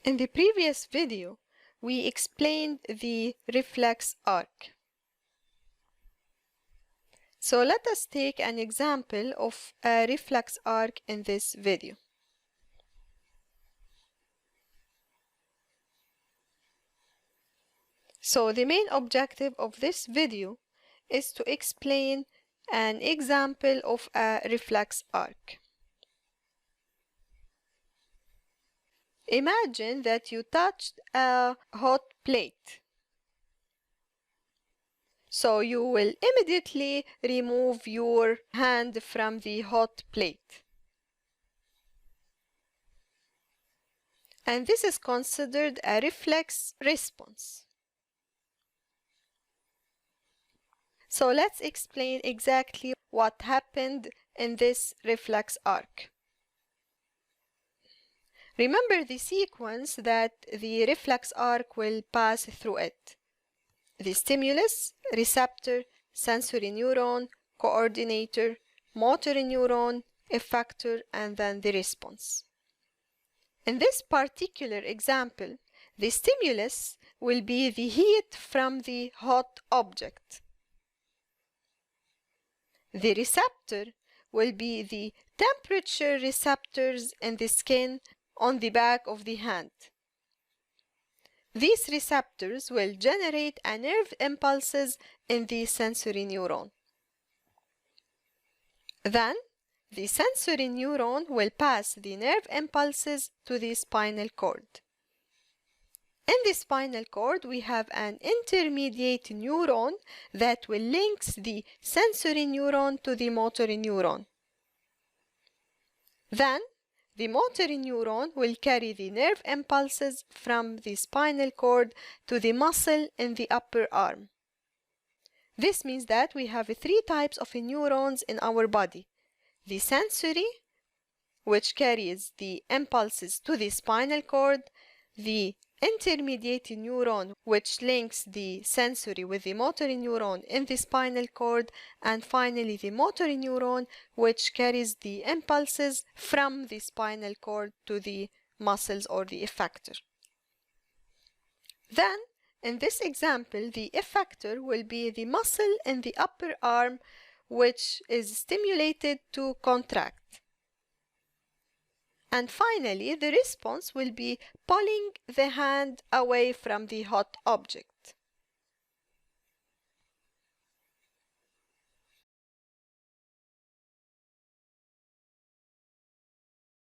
In the previous video, we explained the reflex arc. So let us take an example of a reflex arc in this video. So the main objective of this video is to explain an example of a reflex arc. Imagine that you touched a hot plate. So you will immediately remove your hand from the hot plate. And this is considered a reflex response. So let's explain exactly what happened in this reflex arc. Remember the sequence that the reflex arc will pass through it: the stimulus, receptor, sensory neuron, coordinator, motor neuron, effector, and then the response. In this particular example, the stimulus will be the heat from the hot object. The receptor will be the temperature receptors in the skin on the back of the hand. These receptors will generate a nerve impulses in the sensory neuron. Then, the sensory neuron will pass the nerve impulses to the spinal cord. In the spinal cord, we have an intermediate neuron that will link the sensory neuron to the motor neuron. Then, the motor neuron will carry the nerve impulses from the spinal cord to the muscle in the upper arm. This means that we have three types of neurons in our body: the sensory, which carries the impulses to the spinal cord; the intermediate neuron, which links the sensory with the motor neuron in the spinal cord; and finally the motor neuron, which carries the impulses from the spinal cord to the muscles or the effector. Then, in this example, the effector will be the muscle in the upper arm, which is stimulated to contract. And finally, the response will be pulling the hand away from the hot object.